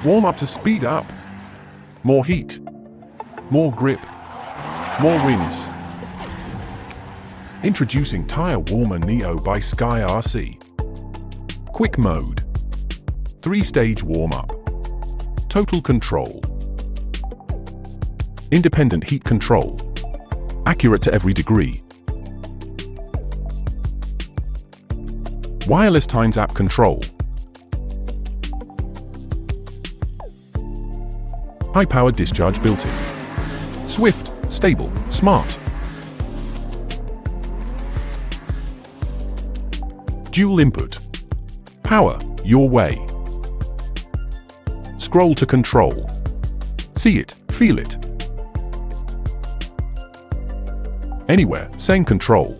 Warm up to speed up. More heat. More grip. More wins. Introducing Tire Warmer Neo by SkyRC. Quick mode. 3-stage warm-up. Total control. Independent heat control. Accurate to every degree. Wireless times app control. High-powered discharge built-in. Swift, stable, smart. Dual input. Power your way. Scroll to control. See it, feel it. Anywhere, same control.